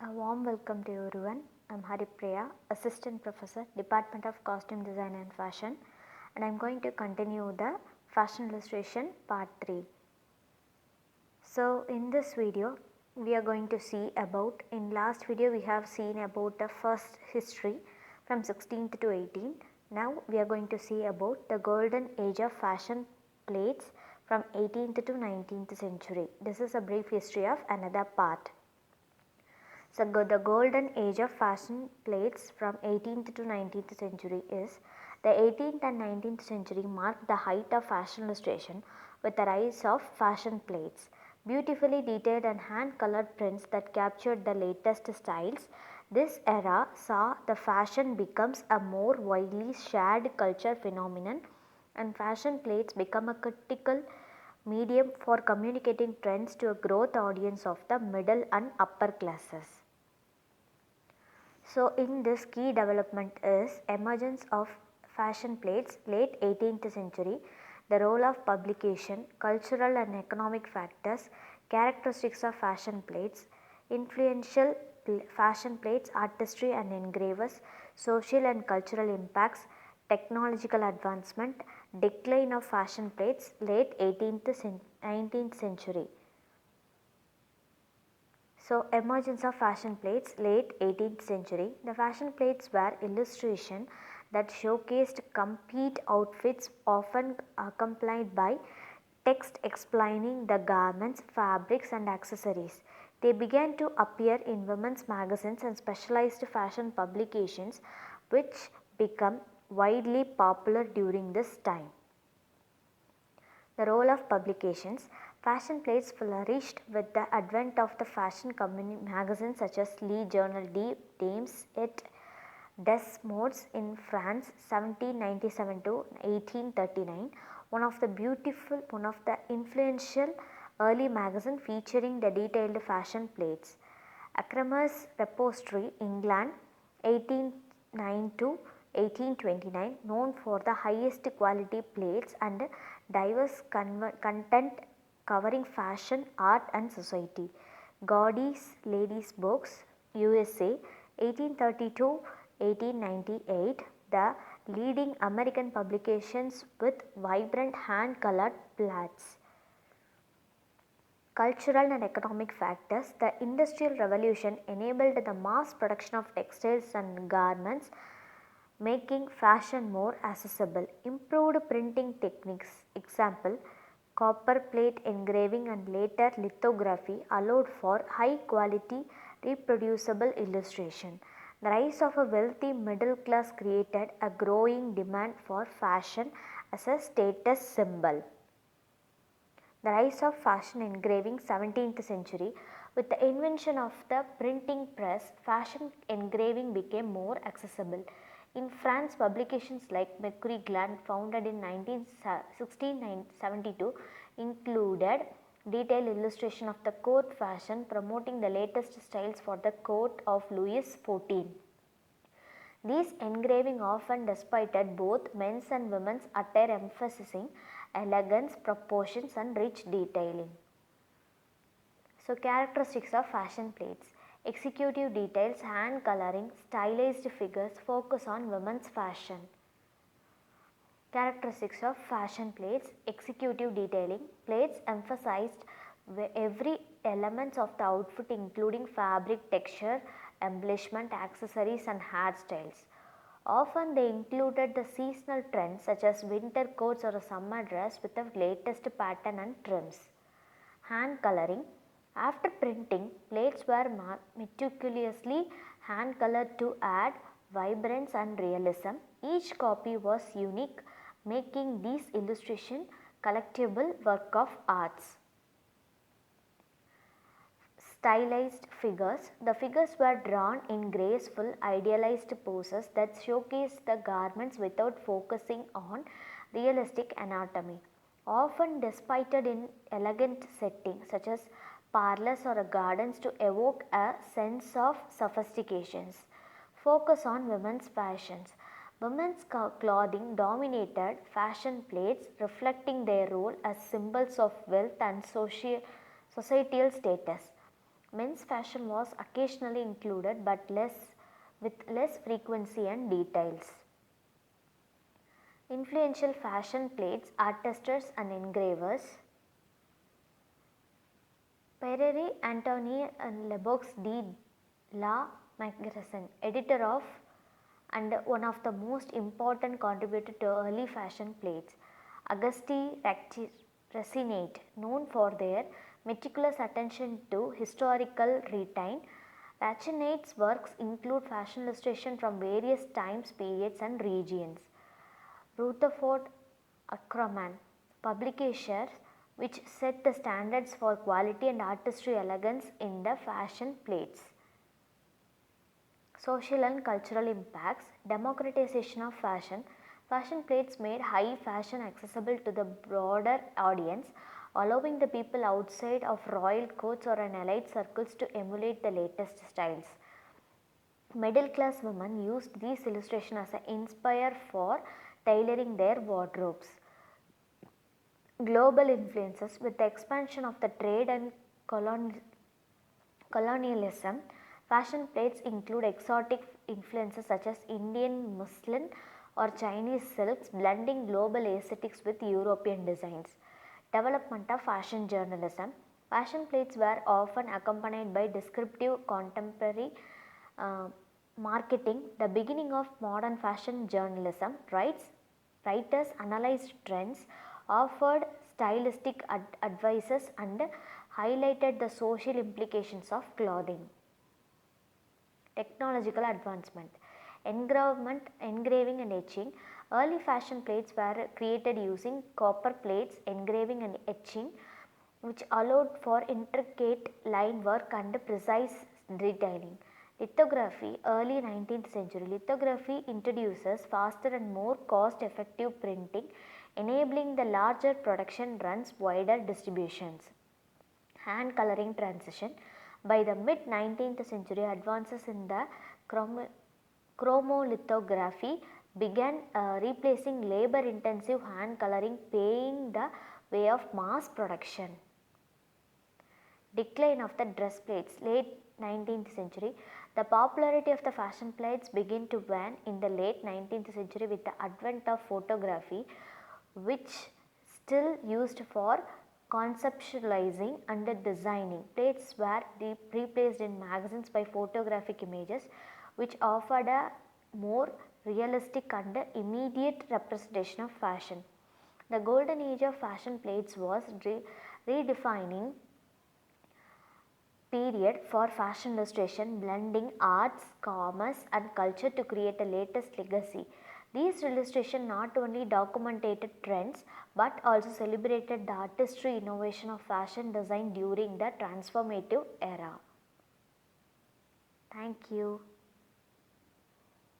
A warm welcome to everyone. I am Haripriya, Assistant Professor, Department of Costume Design and Fashion, and I am going to continue the Fashion Illustration Part 3. So, in this video, we are going to see about, in last video we have seen about the first history from 16th to 18th. Now, we are going to see about the golden age of fashion plates from 18th to 19th century. This is a brief history of another part. So, the golden age of fashion plates from 18th to 19th century is the 18th and 19th century marked the height of fashion illustration with the rise of fashion plates. Beautifully detailed and hand-colored prints that captured the latest styles. This era saw the fashion becomes a more widely shared culture phenomenon and fashion plates become a critical medium for communicating trends to a growth audience of the middle and upper classes. So, in this key development is emergence of fashion plates late 18th century, the role of publication, cultural and economic factors, characteristics of fashion plates, influential fashion plates, artistry and engravers, social and cultural impacts, technological advancement, decline of fashion plates late 18th 19th century. So, emergence of fashion plates late 18th century. The fashion plates were illustration that showcased complete outfits often accompanied by text explaining the garments, fabrics and accessories. They began to appear in women's magazines and specialized fashion publications which became widely popular during this time. The role of publications. Fashion plates flourished with the advent of the fashion magazines such as Le Journal des Dames et des Modes in France 1797 to 1839, one of the influential early magazine featuring the detailed fashion plates. Akramer's Repository, England 1809 to 1829, known for the highest quality plates and diverse content covering fashion, art and society. Godey's Ladies Books, USA 1832-1898, the leading American publications with vibrant hand-colored plates. Cultural and economic factors. The Industrial Revolution enabled the mass production of textiles and garments, making fashion more accessible. Improved printing techniques, example, copper plate engraving and later lithography allowed for high quality reproducible illustration. The rise of a wealthy middle class created a growing demand for fashion as a status symbol. The rise of fashion engraving 17th century. With the invention of the printing press, fashion engraving became more accessible. In France, publications like Mercury Gland, founded in 1672, included detailed illustration of the court fashion, promoting the latest styles for the court of Louis XIV. These engraving often depicted both men's and women's attire, emphasizing elegance, proportions and rich detailing. So, characteristics of fashion plates. Executive details, hand coloring, stylized figures focus on women's fashion. Characteristics of fashion plates. Executive detailing. Plates emphasized every element of the outfit including fabric, texture, embellishment, accessories and hairstyles. Often they included the seasonal trends such as winter coats or a summer dress with the latest pattern and trims. Hand coloring. After printing, plates were meticulously hand colored to add vibrance and realism. Each copy was unique, making these illustrations collectible work of arts. Stylized figures. The figures were drawn in graceful, idealized poses that showcased the garments without focusing on realistic anatomy. Often depicted in elegant settings such as parlors or gardens to evoke a sense of sophistication. Focus on women's fashions. Women's clothing dominated fashion plates, reflecting their role as symbols of wealth and societal status. Men's fashion was occasionally included but with less frequency and details. Influential fashion plates, artists and engravers. Pierre Antoine Lebox de la Magazine, editor of and one of the most important contributor to early fashion plates. Auguste Racinate, known for their meticulous attention to historical retain. Racinate's works include fashion illustration from various times, periods and regions. Rutherford Ackerman, publications which set the standards for quality and artistry elegance in the fashion plates. Social and cultural impacts, democratization of fashion. Fashion plates made high fashion accessible to the broader audience, allowing the people outside of royal courts or an elite circles to emulate the latest styles. Middle class women used these illustrations as an inspire for tailoring their wardrobes. Global influences. With the expansion of the trade and colonialism, fashion plates include exotic influences such as Indian muslin or Chinese silks, blending global aesthetics with European designs. Development of fashion journalism. Fashion plates were often accompanied by descriptive contemporary marketing. The beginning of modern fashion journalism. Writers analyzed trends, offered stylistic advices and highlighted the social implications of clothing. Technological advancement. Engraving and etching. Early fashion plates were created using copper plates, engraving and etching, which allowed for intricate line work and precise detailing. Lithography. Early 19th century. Lithography introduces faster and more cost-effective printing, enabling the larger production runs, wider distributions. Hand coloring transition. By the mid 19th century, advances in the chromolithography began replacing labor intensive hand coloring, paving the way of mass production. Decline of the dress plates. Late 19th century. The popularity of the fashion plates began to wane in the late 19th century with the advent of photography, which still used for conceptualizing and designing. Plates were replaced in magazines by photographic images, which offered a more realistic and immediate representation of fashion. The golden age of fashion plates was redefining period for fashion illustration, blending arts, commerce and culture to create a latest legacy. These illustrations not only documented trends but also celebrated the artistry innovation of fashion design during the transformative era. Thank you.